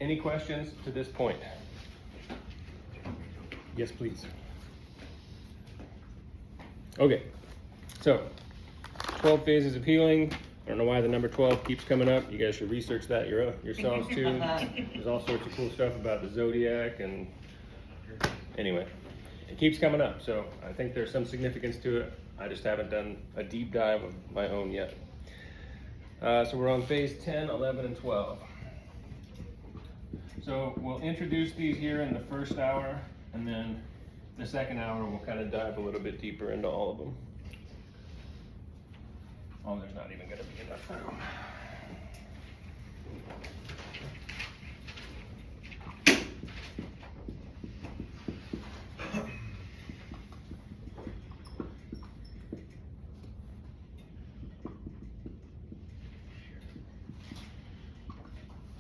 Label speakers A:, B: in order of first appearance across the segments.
A: Any questions to this point? Yes, please. Okay, so 12 phases of healing. I don't know why the number 12 keeps coming up. You guys should research that yourselves too. There's all sorts of cool stuff about the zodiac, and anyway, it keeps coming up. So I think there's some significance to it. I just haven't done a deep dive of my own yet. So we're on phase 10, 11, and 12. So we'll introduce these here in the first hour, and then the second hour we'll kind of dive a little bit deeper into all of them. Oh, there's not even going to be enough room.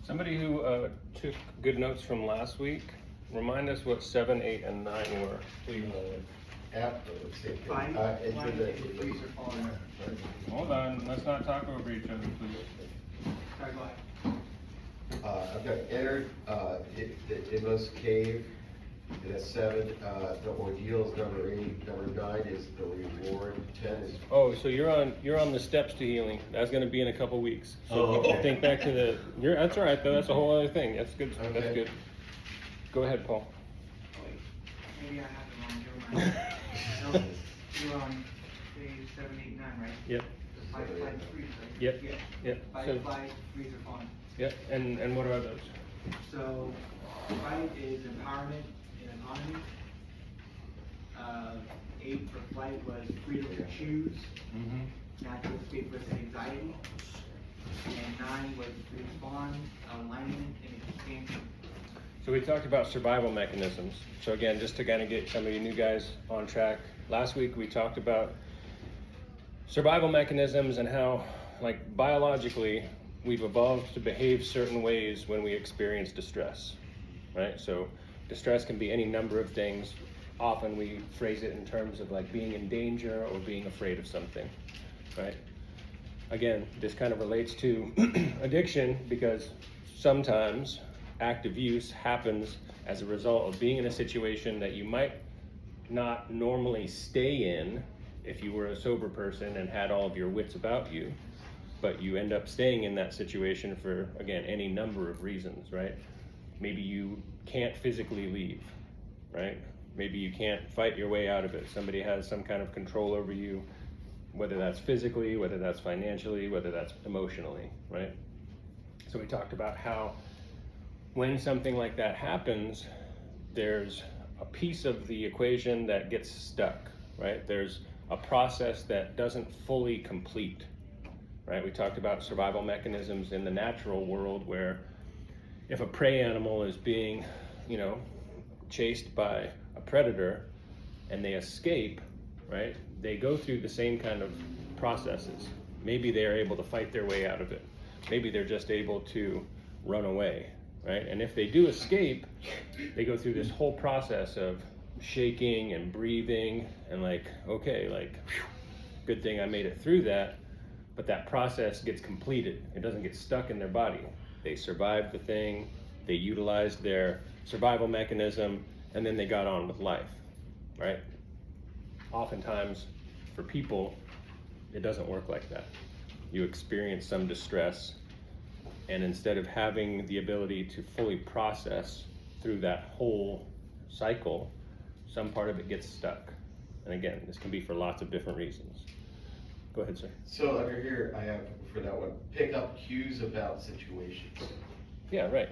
A: Somebody who took good notes from last week, remind us what 7, 8, and 9 were, please. Hold on, let's not talk over each other, please.
B: Sorry, go ahead.
C: I've got entered the Imos cave. That's 7. The ordeal is number 8. Number 9 is the reward. 10 is.
A: Oh, so you're on the steps to healing. That's going to be in a couple weeks. So
C: okay.
A: Think back to the. That's all right though. That's a whole other thing. That's good.
C: Okay.
A: That's good. Go ahead, Paul.
B: Maybe I have the wrong. No, you're on page 7, 8, 9, right?
A: Yep.
B: The 5, 5, 3, right?
A: Yep.
B: Yeah.
A: Yep.
B: 5,
A: So,
B: 5, 3s are fine.
A: yep. And what are those?
B: So, 5 is empowerment and autonomy. 8 for flight was freedom to choose,
A: Mm-hmm.
B: natural escape with anxiety. And 9 was to respond, alignment, and expansion.
A: So we talked about survival mechanisms. So again, just to kind of get some of you new guys on track, last week we talked about survival mechanisms and how, like, biologically, we've evolved to behave certain ways when we experience distress, right? So distress can be any number of things. Often we phrase it in terms of like being in danger or being afraid of something, right? Again, this kind of relates to addiction because sometimes active use happens as a result of being in a situation that you might not normally stay in if you were a sober person and had all of your wits about you, but you end up staying in that situation for, again, any number of reasons, right? Maybe you can't physically leave, right? Maybe you can't fight your way out of it. Somebody has some kind of control over you, whether that's physically, whether that's financially, whether that's emotionally, right? So we talked about how when something like that happens, there's a piece of the equation that gets stuck, right? There's a process that doesn't fully complete, right? We talked about survival mechanisms in the natural world where if a prey animal is being, chased by a predator and they escape, right? They go through the same kind of processes. Maybe they're able to fight their way out of it. Maybe they're just able to run away, right? And if they do escape, they go through this whole process of shaking and breathing and good thing I made it through that. But that process gets completed. It doesn't get stuck in their body. They survived the thing, they utilized their survival mechanism, and then they got on with life, right? Oftentimes, for people, it doesn't work like that. You experience some distress, and instead of having the ability to fully process through that whole cycle, some part of it gets stuck. And again, this can be for lots of different reasons. Go ahead, sir.
C: So under here, I have for that one, pick up cues about situations.
A: Yeah, right.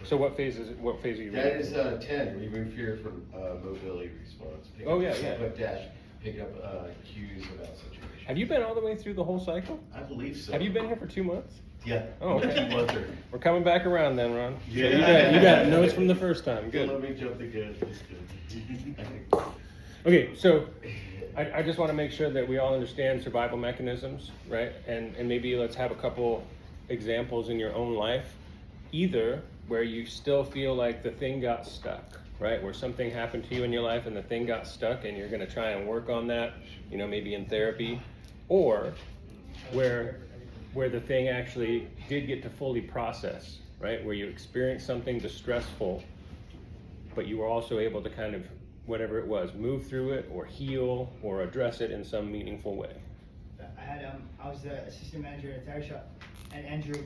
A: So what phase are you reading?
C: That is 10, remove fear from mobility response. Pick
A: Oh,
C: up,
A: yeah.
C: Pick up cues about situations.
A: Have you been all the way through the whole cycle?
C: I believe so.
A: Have you been here for 2 months?
C: Yeah.
A: Oh, okay.
C: 2 months.
A: We're coming back around then, Ron.
C: Yeah.
A: So you got notes from the first time. Good.
C: Let me jump the gun.
A: Okay, so I just want to make sure that we all understand survival mechanisms, right? And maybe let's have a couple examples in your own life, either where you still feel like the thing got stuck, right? Where something happened to you in your life and the thing got stuck and you're going to try and work on that, maybe in therapy, or where where the thing actually did get to fully process, right? Where you experienced something distressful, but you were also able to kind of, whatever it was, move through it or heal or address it in some meaningful way.
D: I was the assistant manager at a tire shop, and Andrew,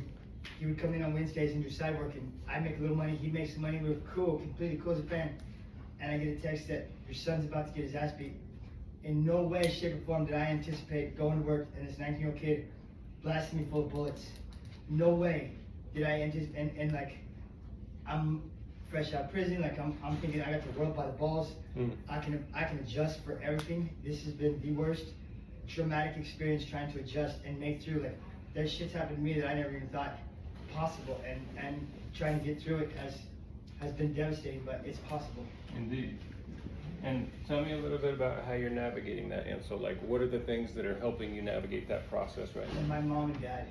D: he would come in on Wednesdays and do side work, and I'd make a little money, he'd make some money, we were cool, completely cool as a fan. And I get a text that your son's about to get his ass beat. In no way, shape, or form did I anticipate going to work and this 19-year-old kid blasting me full of bullets. No way did I anticipate, and like, I'm fresh out of prison, like I'm thinking I got the world by the balls. I can adjust for everything. This has been the worst traumatic experience trying to adjust and make through. Like, there's shit's happened to me that I never even thought possible, and trying to get through it has been devastating, but it's possible.
A: Indeed. And tell me a little bit about how you're navigating that, Ansel. Like, what are the things that are helping you navigate that process right
D: And
A: now?
D: my mom and dad.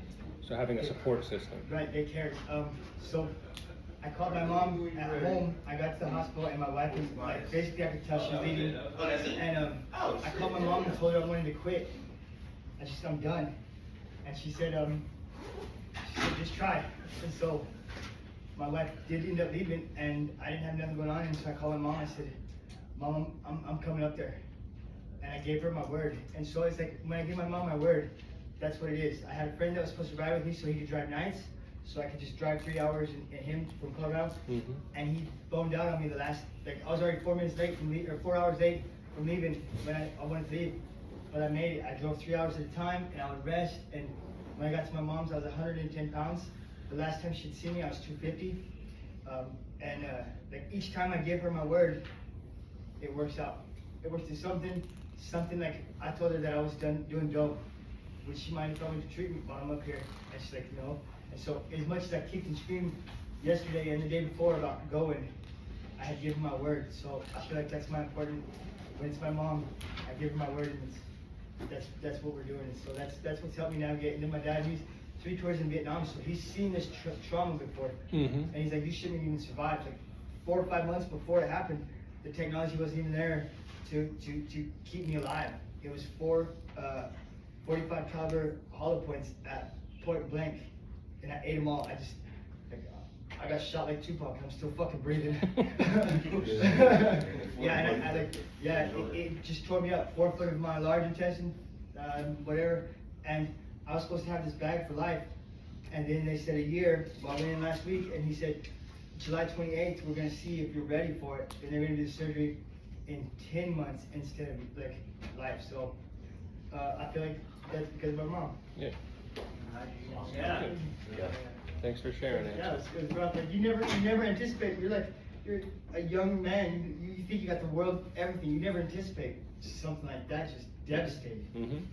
A: So having a support system.
D: Right, they cared. So I called my mom at home. I got to the hospital, and my wife was like, basically I could tell she was leaving. And I called my mom and told her I wanted to quit. I just, I'm done. And she said, just try. And so my wife did end up leaving, and I didn't have nothing going on. And so I called my mom. I said, Mom, I'm coming up there. And I gave her my word. And so it's like, when I give my mom my word, that's what it is. I had a friend that was supposed to ride with me so he could drive nights, so I could just drive 3 hours and him from Colorado. And he boned out on me the last, like, I was already 4 minutes late from leaving, or 4 hours late from leaving when I wanted to leave. But I made it. I drove 3 hours at a time, and I would rest. And when I got to my mom's, I was 110 pounds. The last time she'd seen me, I was 250. Like, each time I give her my word, it works out. It works to something like, I told her that I was done doing dope. Would she mind coming to treatment while I'm up here? And she's like, no. And so, as much as I kicked and screamed yesterday and the day before about going, I had given my word. So I feel like that's my important. When it's my mom, I give her my word, and that's what we're doing. And so that's what's helped me navigate. And then my dad, he's 3 tours in Vietnam, so he's seen this trauma before. And he's like, you shouldn't have even survived. Like 4 or 5 months before it happened, the technology wasn't even there to keep me alive. It was 4 45 caliber hollow points at point blank, and I ate them all. I got shot like Tupac, and I'm still fucking breathing. It just tore me up. 4 foot of my large intestine, whatever, and I was supposed to have this bag for life, and then they said a year. Well, I went in last week, and he said, July 28th, we're gonna see if you're ready for it, and they're gonna do the surgery in 10 months instead of like life. So I feel like that's because of my mom.
A: Yeah.
D: Yeah.
A: Thanks for sharing it.
D: Yeah, it was rough. Like, you never anticipate. You're a young man. You think you got the world, everything. You never anticipate something like that. Just devastating,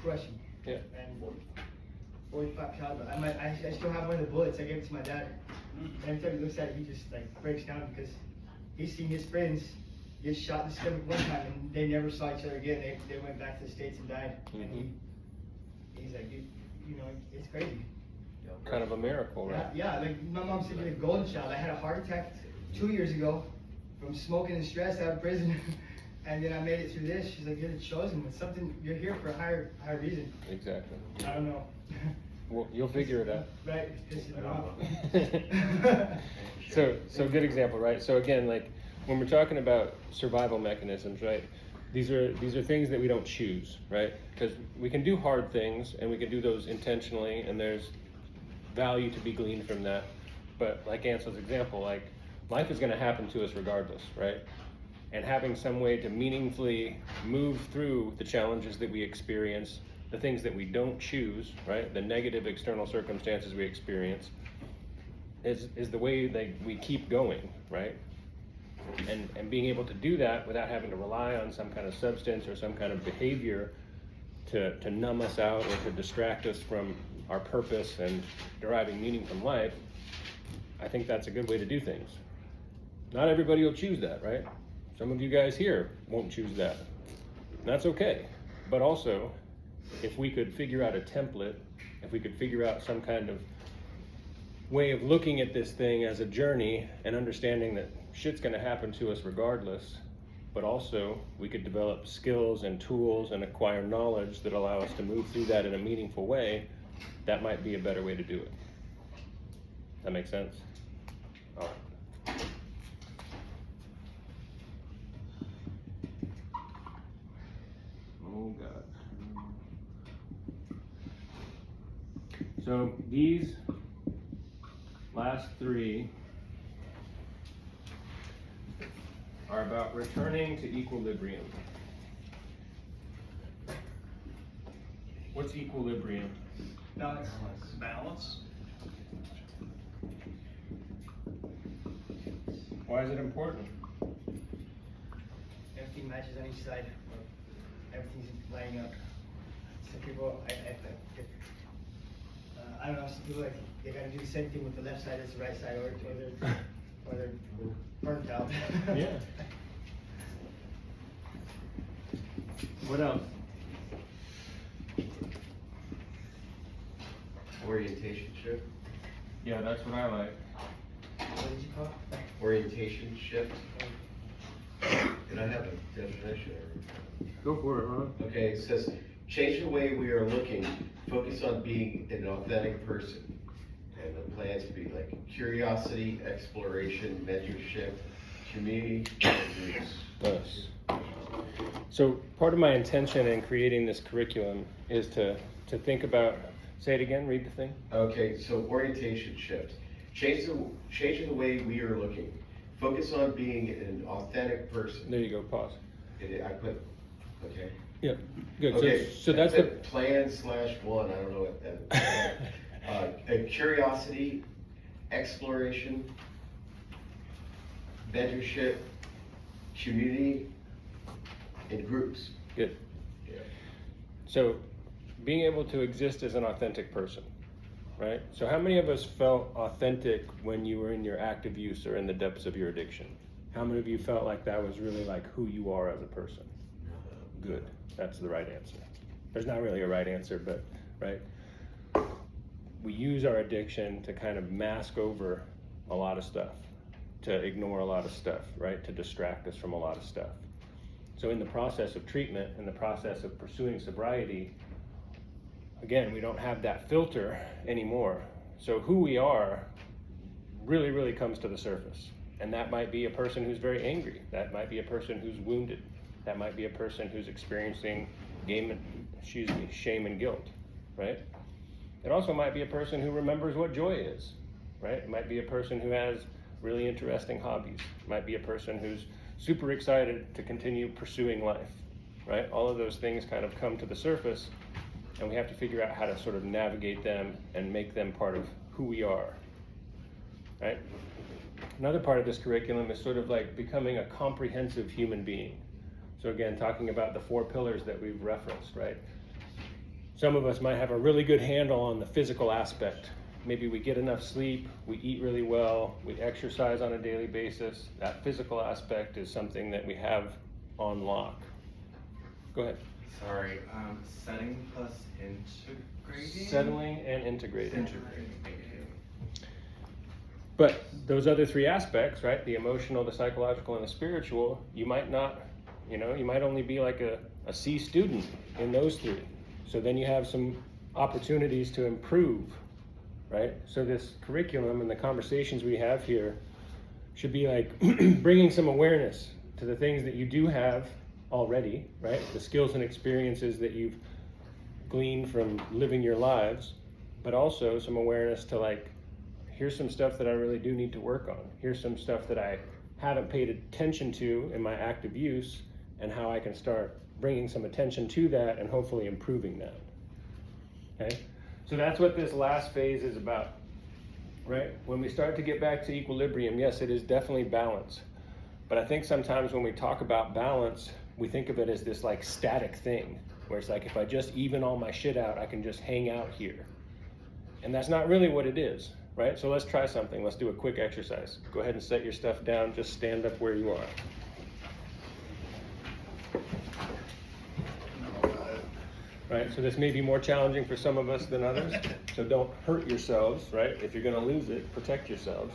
D: crushing.
A: Yeah.
D: And 45 caliber. I still have one of the bullets. I gave it to my dad. Every time he looks at it, he just like breaks down because he's seen his friends get shot in the stomach one time, and they never saw each other again. They went back to the States and died. And he's like, you know, it's crazy.
A: Kind of a miracle, right?
D: Yeah, like my mom said, you're the golden child. I had a heart attack 2 years ago from smoking and stress out of prison, and then I made it through this. She's like, you're the chosen. It's something, you're here for a higher reason.
A: Exactly.
D: I don't know.
A: Well, you'll figure it out.
D: Right, it's pisses me off.
A: So good example, right? So again, like when we're talking about survival mechanisms, right? These are things that we don't choose, right? Because we can do hard things and we can do those intentionally, and there's value to be gleaned from that. But like Ansel's example, like life is going to happen to us regardless, right? And having some way to meaningfully move through the challenges that we experience, the things that we don't choose, right? The negative external circumstances we experience is the way that we keep going, right? And being able to do that without having to rely on some kind of substance or some kind of behavior to numb us out or to distract us from our purpose and deriving meaning from life, I think that's a good way to do things. Not everybody will choose that, right? Some of you guys here won't choose that. That's okay. But also, if we could figure out a template, if we could figure out some kind of way of looking at this thing as a journey and understanding that shit's gonna happen to us regardless, but also we could develop skills and tools and acquire knowledge that allow us to move through that in a meaningful way, that might be a better way to do it. That makes sense? All right. Oh God. So these last three are about returning to equilibrium. What's equilibrium?
D: Balance.
E: Balance.
A: Why is it important?
D: Everything matches on each side. Everything's lining up. Some people, I don't know, some people, like, they gotta do the same thing with the left side as the right side, or they're burnt out.
A: Yeah. What else?
C: Orientation shift.
A: Yeah, that's what I like.
D: What did you call it?
C: Orientation shift. Did I have a definition?
A: Go for it, Ron.
C: Okay, it says, change the way we are looking, focus on being an authentic person. And the plans would be like curiosity, exploration, mentorship, community, and groups.
A: Nice. So part of my intention in creating this curriculum is to think about, say it again, read the thing.
C: Okay, so orientation shift. Changing the way we are looking. Focus on being an authentic person.
A: There you go, pause.
C: I put, okay.
A: Yeah, good.
C: Okay,
A: So that's the
C: plan /1, I don't know what that, curiosity, exploration, mentorship, community, and groups.
A: good.
C: Yeah.
A: So being able to exist as an authentic person, right? So how many of us felt authentic when you were in your active use or in the depths of your addiction? How many of you felt like that was really like who you are as a person? Good. That's the right answer. There's not really a right answer, but right? We use our addiction to kind of mask over a lot of stuff, to ignore a lot of stuff, right? To distract us from a lot of stuff. So in the process of treatment, in the process of pursuing sobriety, again, we don't have that filter anymore. So who we are really, really comes to the surface. And that might be a person who's very angry. That might be a person who's wounded. That might be a person who's experiencing shame and guilt, right? It also might be a person who remembers what joy is, right? It might be a person who has really interesting hobbies. It might be a person who's super excited to continue pursuing life, right? All of those things kind of come to the surface, and we have to figure out how to sort of navigate them and make them part of who we are, right? Another part of this curriculum is sort of like becoming a comprehensive human being. So again, talking about the 4 pillars that we've referenced, right? Some of us might have a really good handle on the physical aspect. Maybe we get enough sleep, we eat really well, we exercise on a daily basis. That physical aspect is something that we have on lock. Go ahead.
E: Sorry, setting plus integrating?
A: Settling and integrating.
E: Integrating, thank you.
A: But those other 3 aspects, right? The emotional, the psychological, and the spiritual, you might not, you might only be like a C student in those 3. So then you have some opportunities to improve, right? So this curriculum and the conversations we have here should be like bringing some awareness to the things that you do have already, right? The skills and experiences that you've gleaned from living your lives, but also some awareness to like, here's some stuff that I really do need to work on. Here's some stuff that I haven't paid attention to in my active use, and how I can start bringing some attention to that and hopefully improving that. Okay? So that's what this last phase is about, right? When we start to get back to equilibrium, yes, it is definitely balance. But I think sometimes when we talk about balance, we think of it as this like static thing, where it's like, if I just even all my shit out, I can just hang out here. And that's not really what it is, right? So let's try something. Let's do a quick exercise. Go ahead and set your stuff down. Just stand up where you are. Right, so this may be more challenging for some of us than others, so don't hurt yourselves, right? If you're gonna lose it, protect yourselves.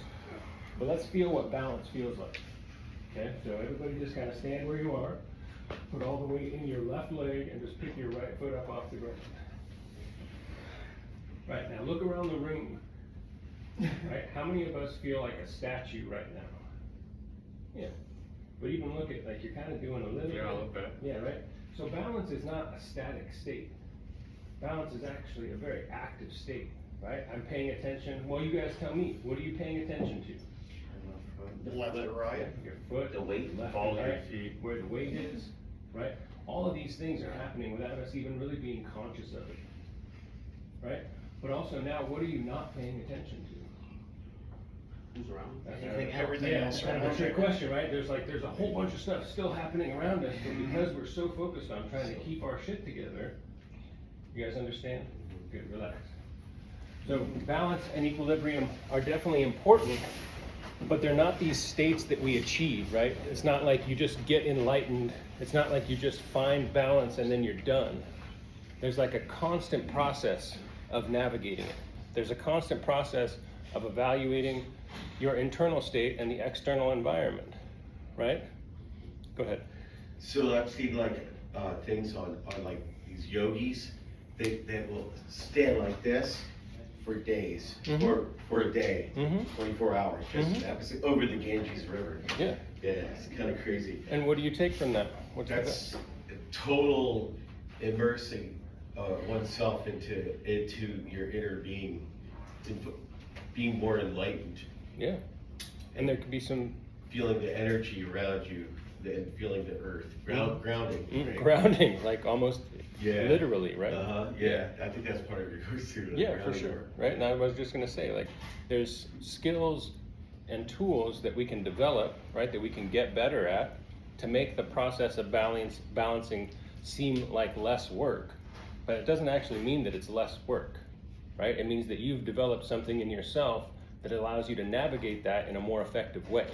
A: But let's feel what balance feels like. Okay, so everybody just kind of stand where you are, put all the weight in your left leg, and just pick your right foot up off the ground. Right, now look around the room. Right, how many of us feel like a statue right now? Yeah, but even look at, like, you're kind of doing a little bit.
E: Yeah, a little bit.
A: Yeah, right? So balance is not a static state. Balance is actually a very active state, right? I'm paying attention. Well, you guys tell me, what are you paying attention to?
F: Left or right?
A: Your foot,
F: The weight,
A: left
F: ball
A: and
F: of your
A: right,
F: feet.
A: where the weight is, right? All of these things are happening without us even really being conscious of it, right? But also now, what are you not paying attention to?
F: Who's around?
D: Everything else
A: Kind of a
D: around
A: trick
D: you.
A: question, right? There's a whole bunch of stuff still happening around us, but because we're so focused on trying to keep our shit together, you guys understand? Good, relax. So balance and equilibrium are definitely important, but they're not these states that we achieve, right? It's not like you just get enlightened. It's not like you just find balance and then you're done. There's like a constant process of navigating it. There's a constant process of evaluating your internal state and the external environment, right? Go ahead.
C: So I've seen like, things on like these yogis, they will stand like this for days,
A: Mhm.
C: or for a day,
A: Mhm.
C: 24 hours, just
A: Mhm.
C: opposite, over the Ganges River.
A: Yeah.
C: Yeah, it's kind of crazy.
A: And what do you take from that? What's
C: That's total immersing oneself into your inner being, being more enlightened,
A: Yeah. And there could be some
C: feeling the energy around you, and feeling the earth, grounding. right?
A: grounding, like almost
C: Yeah.
A: literally, right?
C: Yeah, I think that's part of your course too. the
A: Yeah, for
C: grounding
A: sure,
C: work.
A: right? And I was just gonna say, like, there's skills and tools that we can develop, right, that we can get better at to make the process of balancing seem like less work. But it doesn't actually mean that it's less work, right? It means that you've developed something in yourself that allows you to navigate that in a more effective way.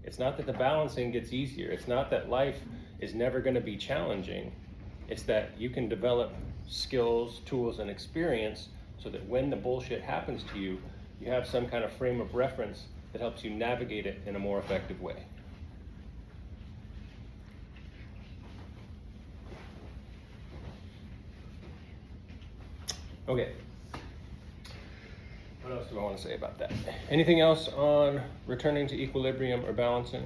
A: It's not that the balancing gets easier. It's not that life is never gonna be challenging. It's that you can develop skills, tools, and experience so that when the bullshit happens to you, you have some kind of frame of reference that helps you navigate it in a more effective way. Okay. What else do I want to say about that? Anything else on returning to equilibrium or balancing?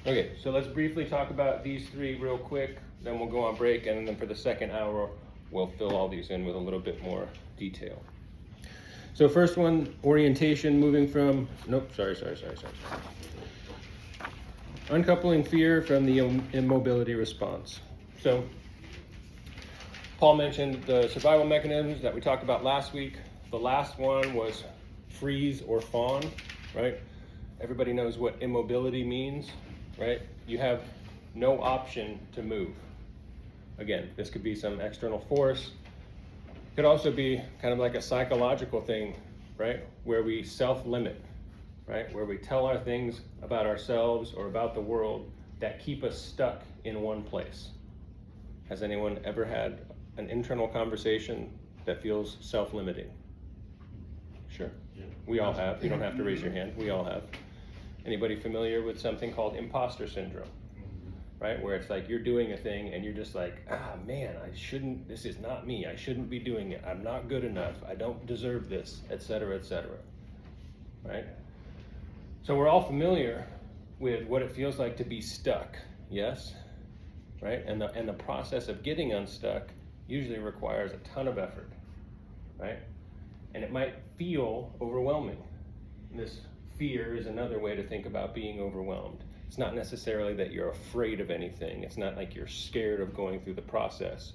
A: Okay, so let's briefly talk about these three real quick, then we'll go on break, and then for the second hour, we'll fill all these in with a little bit more detail. So first one, orientation, moving from, sorry. Uncoupling fear from the immobility response. So Paul mentioned the survival mechanisms that we talked about last week. The last one was freeze or fawn, right? Everybody knows what immobility means, right? You have no option to move. Again, this could be some external force. It could also be kind of like a psychological thing, right? Where we self-limit, right? Where we tell our things about ourselves or about the world that keep us stuck in one place. Has anyone ever had an internal conversation that feels self-limiting? Sure.
C: Yeah.
A: We all have. You don't have to raise your hand. We all have. Anybody familiar with something called imposter syndrome? Right? Where it's like you're doing a thing and you're just like, man, this is not me. I shouldn't be doing it. I'm not good enough. I don't deserve this, etc., etc. Right? So we're all familiar with what it feels like to be stuck, yes? Right? And the process of getting unstuck usually requires a ton of effort, right? And it might feel overwhelming. This fear is another way to think about being overwhelmed. It's not necessarily that you're afraid of anything. It's not like you're scared of going through the process.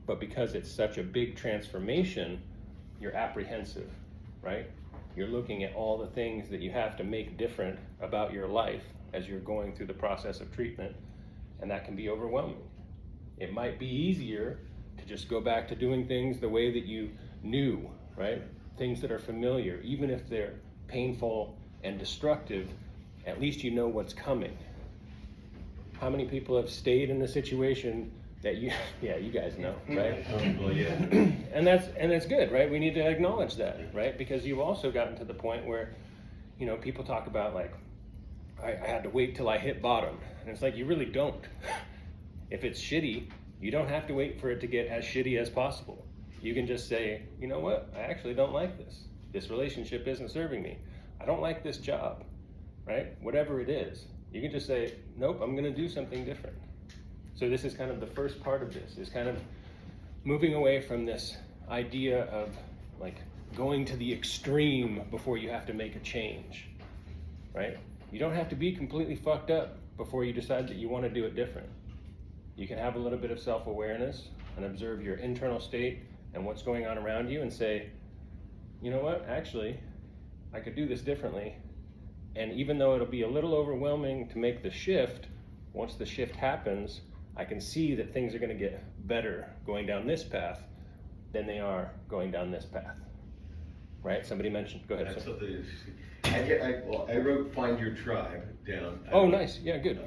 A: But because it's such a big transformation, you're apprehensive, right? You're looking at all the things that you have to make different about your life as you're going through the process of treatment, and that can be overwhelming. It might be easier to just go back to doing things the way that you knew, right? Things that are familiar, even if they're painful and destructive, at least you know what's coming. How many people have stayed in a situation that you guys know, right?
C: Well, yeah.
A: And that's good, right? We need to acknowledge that, right? Because you've also gotten to the point where, people talk about like, I had to wait till I hit bottom. And it's like, you really don't. If it's shitty, you don't have to wait for it to get as shitty as possible. You can just say, you know what, I actually don't like this. This relationship isn't serving me. I don't like this job, right? Whatever it is, you can just say, nope, I'm gonna do something different. So this is kind of the first part of this, is kind of moving away from this idea of like going to the extreme before you have to make a change, right? You don't have to be completely fucked up before you decide that you want to do it different. You can have a little bit of self-awareness and observe your internal state and what's going on around you and say, you know what, actually, I could do this differently. And even though it'll be a little overwhelming to make the shift, once the shift happens, I can see that things are going to get better going down this path than they are going down this path. Right? Somebody mentioned, go ahead.
C: That's
A: Sir.
C: something interesting. I wrote Find Your Tribe down.
A: Oh, nice. Yeah, good.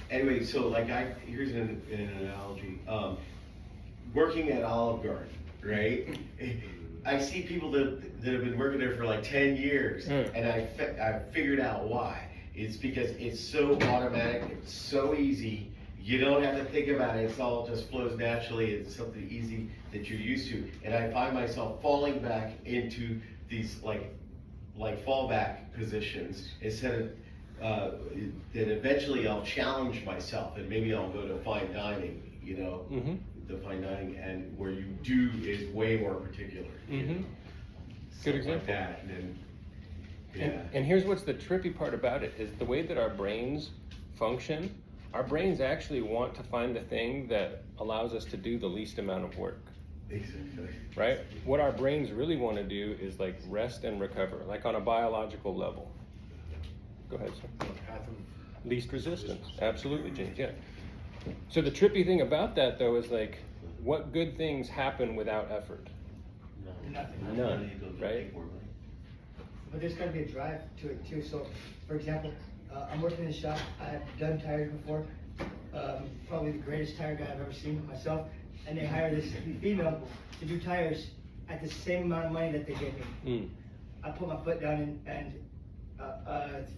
C: Anyway, so like here's an analogy. Working at Olive Garden, right? I see people that have been working there for like 10 years, and I figured out why. It's because it's so automatic, it's so easy. You don't have to think about it. It's all just flows naturally. It's something easy that you're used to. And I find myself falling back into these like fallback positions instead of that eventually I'll challenge myself and maybe I'll go to fine dining, you know, the fine dining, and where you do is way more particular. You know?
A: Good
C: Something
A: example.
C: Like that. And then, yeah.
A: And here's what's the trippy part about it, is the way that our brains function. Our brains actually want to find the thing that allows us to do the least amount of work.
C: Exactly.
A: Right? What our brains really want to do is like rest and recover, like on a biological level. Go ahead, sir.
F: Path of
A: Least resistance. Absolutely, James. Yeah. So the trippy thing about that, though, is like, what good things happen without effort?
D: Nothing.
A: None, right?
D: But there's gotta be a drive to it too. So, for example, I'm working in the shop. I've done tires before. Probably the greatest tire guy I've ever seen myself. And they hire this female to do tires at the same amount of money that they give me. I put my foot down and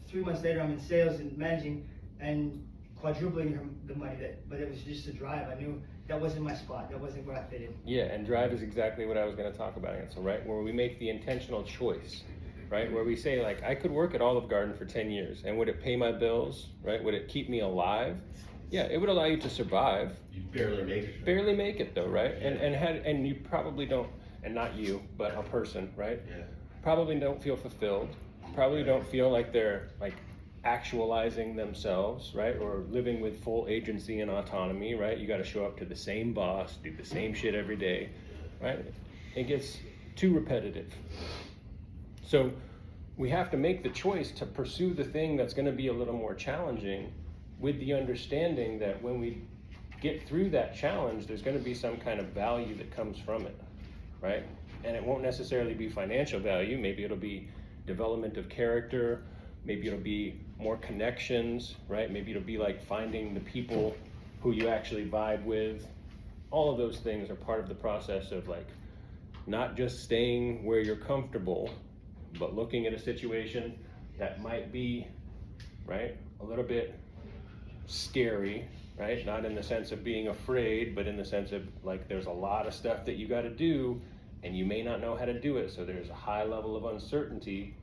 D: 3 months later I'm in sales and managing and quadrupling the money. But it was just a drive. I knew that wasn't my spot. That wasn't where I fit in.
A: Yeah, and drive is exactly what I was going to talk about, Ansel, right? Where we make the intentional choice, right? Where we say, like, I could work at Olive Garden for 10 years, and would it pay my bills, right? Would it keep me alive? Yeah, it would allow you to survive.
C: You barely make it.
A: Barely make it, though, right? And you probably don't, and not you, but a person, right?
C: Yeah.
A: Probably don't feel fulfilled. Probably don't feel like they're, like, actualizing themselves, right? Or living with full agency and autonomy, right? You got to show up to the same boss, do the same shit every day, right? It gets too repetitive. So we have to make the choice to pursue the thing that's going to be a little more challenging, with the understanding that when we get through that challenge, there's going to be some kind of value that comes from it, right? And it won't necessarily be financial value. Maybe it'll be development of character. Maybe it'll be more connections, right? Maybe it'll be like finding the people who you actually vibe with. All of those things are part of the process of like not just staying where you're comfortable, but looking at a situation that might be, right, a little bit scary, right? Not in the sense of being afraid, but in the sense of like there's a lot of stuff that you got to do and you may not know how to do it. So there's a high level of uncertainty.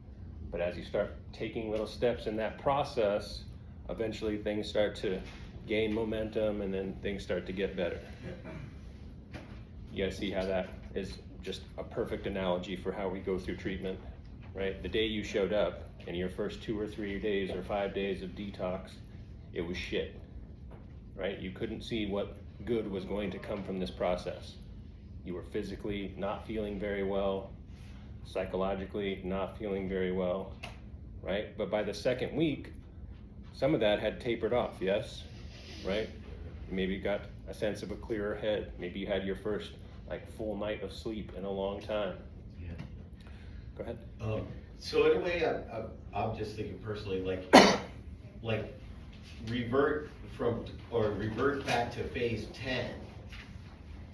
A: But as you start taking little steps in that process, eventually things start to gain momentum and then things start to get better. You guys see how that is just a perfect analogy for how we go through treatment, right? The day you showed up in your first 2 or 3 days or 5 days of detox, it was shit, right? You couldn't see what good was going to come from this process. You were physically not feeling very well, psychologically not feeling very well, right? But by the second week, some of that had tapered off, yes? Right? Maybe you got a sense of a clearer head. Maybe you had your first like full night of sleep in a long time.
C: Yeah.
A: Go ahead.
C: So in a way, I'm just thinking personally, like revert back to phase 10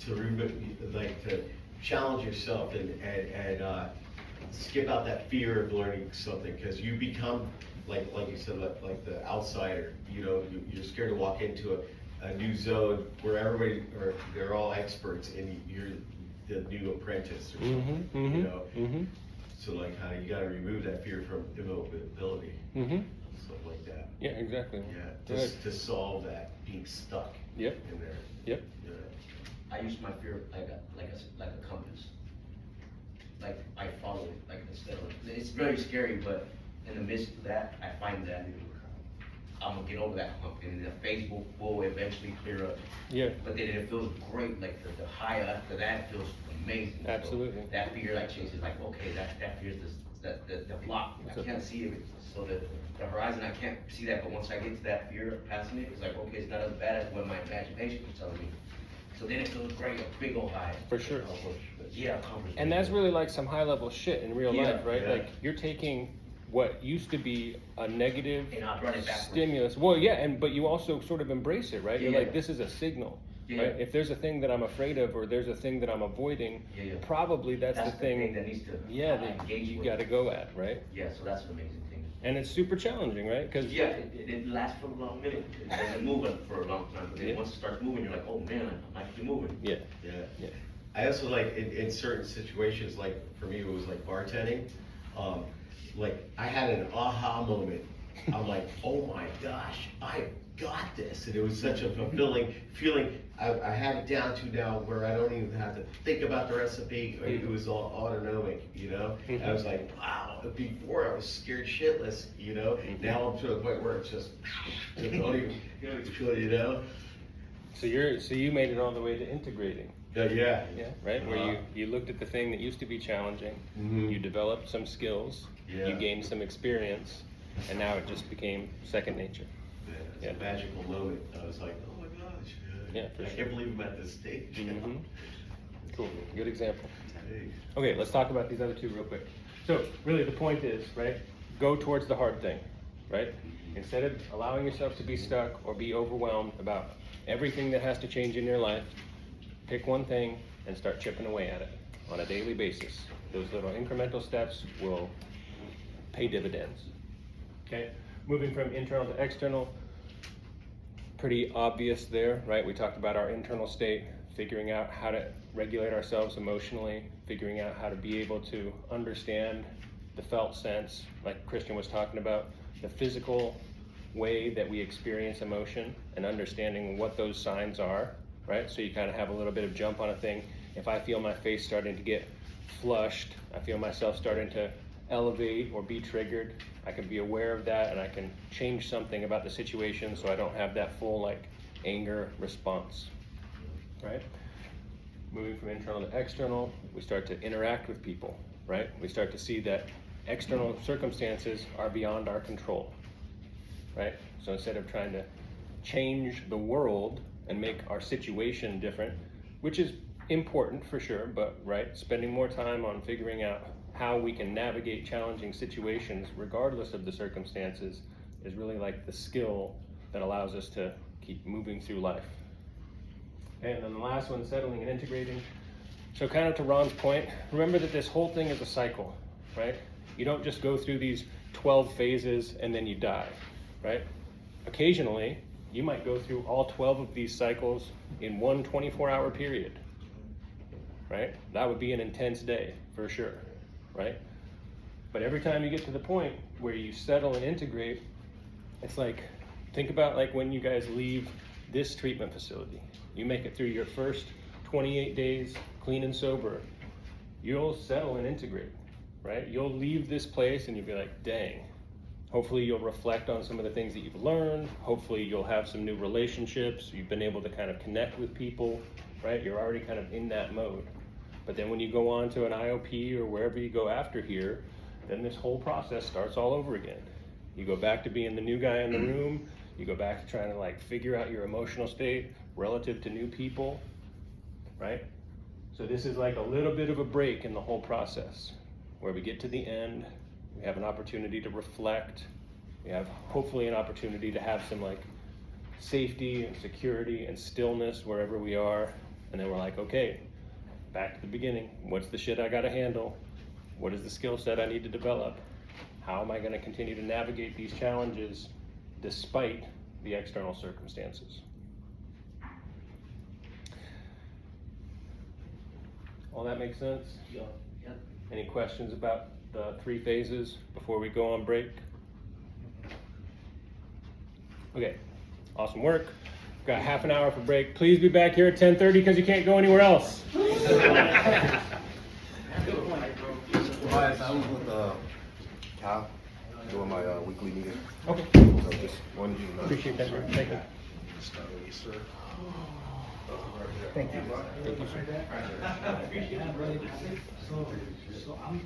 C: to challenge yourself and skip out that fear of learning something, because you become like you said, like the outsider. You know, you're scared to walk into a new zone where they're all experts, and the new apprentice or
A: Mm-hmm,
C: something,
A: mm-hmm,
C: you know?
A: mm-hmm,
C: So like how you gotta remove that fear from immobility,
A: mm-hmm.
C: stuff like that.
A: Yeah, exactly.
C: Yeah,
A: Right.
C: to solve that being stuck
A: Yep,
C: in there.
A: yep.
C: Yeah.
G: I use my fear like a compass. Like I follow it, like it's very scary, but in the midst of that, I find that I'm gonna get over that hump, and the face will eventually clear up.
A: Yeah,
G: But then it feels great, like the high after that feels amazing. So
A: Absolutely.
G: that fear like changes, like okay, that fear's the block. I can't see it, so the horizon I can't see that. But once I get to that fear passing it, it's like okay, it's not as bad as what my imagination was telling me. So then it feels great, a big old high.
A: for sure.
G: Yeah, accomplishment.
A: And that's really like some high level shit in real
G: Yeah,
A: life, right?
C: yeah.
A: Like you're taking what used to be a negative
G: And I run it backwards.
A: stimulus. Well, yeah, and but you also sort of embrace it, right? You're
G: Yeah.
A: like, this is a signal.
G: Yeah.
A: Right? If there's a thing that I'm afraid of, or there's a thing that I'm avoiding,
G: Yeah.
A: probably that's the thing.
G: that needs to
A: Yeah, that
G: engage
A: you
G: with.
A: got to go at, right?
G: Yeah, so that's an amazing thing.
A: And it's super challenging, right? Because
G: Yeah, it lasts for a long minute. It doesn't move for a long time, but then
A: Yeah.
G: once it starts moving, you're like, oh man, I'm actually moving.
A: yeah,
C: Yeah.
A: yeah,
C: I also like in certain situations, like for me, it was like bartending. Like I had an aha moment. I'm like, oh my gosh, I got this, and it was such a fulfilling feeling. I have it down to now where I don't even have to think about the recipe. It was all autonomic, you know. I was like, wow. Before I was scared shitless, you know. Now I'm to the point where it's just, don't even, you know.
A: So you made it all the way to integrating.
C: Yeah.
A: Yeah, right. Where you looked at the thing that used to be challenging,
C: Mhm.
A: you developed some skills,
C: Yeah.
A: you gained some experience, and now it just became second nature.
C: Yeah, it's
A: Yeah.
C: a magical moment. I was like, oh my gosh.
A: Yeah, for
C: I
A: sure.
C: can't believe I'm at this stage.
A: Mhm. Cool. Good example.
C: Hey.
A: Okay, let's talk about these other two real quick. So really, the point is, right? Go towards the hard thing, right? Instead of allowing yourself to be stuck or be overwhelmed about everything that has to change in your life, pick one thing and start chipping away at it on a daily basis. Those little incremental steps will pay dividends. Okay, moving from internal to external, pretty obvious there, right? We talked about our internal state, figuring out how to regulate ourselves emotionally, figuring out how to be able to understand the felt sense, like Christian was talking about, the physical way that we experience emotion and understanding what those signs are, right? So you kind of have a little bit of jump on a thing. If I feel my face starting to get flushed, I feel myself starting to elevate or be triggered, I can be aware of that and I can change something about the situation so I don't have that full like anger response, right? Moving from internal to external, we start to interact with people, right? We start to see that external circumstances are beyond our control, right? So instead of trying to change the world and make our situation different, which is important for sure, but right, spending more time on figuring out how we can navigate challenging situations regardless of the circumstances is really like the skill that allows us to keep moving through life. And then the last one, settling and integrating. So kind of to Ron's point, remember that this whole thing is a cycle, right? You don't just go through these 12 phases and then you die, right? Occasionally, you might go through all 12 of these cycles in one 24-hour period, right? That would be an intense day for sure, right? But every time you get to the point where you settle and integrate, it's like, think about like when you guys leave this treatment facility. You make it through your first 28 days clean and sober, you'll settle and integrate, right? You'll leave this place and you'll be like, dang. Hopefully you'll reflect on some of the things that you've learned. Hopefully you'll have some new relationships. You've been able to kind of connect with people, right? You're already kind of in that mode. But then when you go on to an IOP or wherever you go after here, then this whole process starts all over again. You go back to being the new guy in the room. You go back to trying to like figure out your emotional state relative to new people, right? So this is like a little bit of a break in the whole process where we get to the end. We have an opportunity to reflect. We have hopefully an opportunity to have some like safety and security and stillness wherever we are. And then we're like, okay, back to the beginning. What's the shit I gotta handle? What is the skill set I need to develop? How am I gonna continue to navigate these challenges despite the external circumstances? All that makes sense?
G: Yeah.
A: Any questions about the 3 phases before we go on break? Okay, awesome work. Got half an hour for break. Please be back here at 10:30 because you can't go anywhere else.
F: Elias, I was with Cal doing my weekly meeting.
A: Okay,
F: So just wanted you to know.
A: appreciate that, sir. Thank you.
D: Thank you.
A: Thank you, sir.
D: So I'm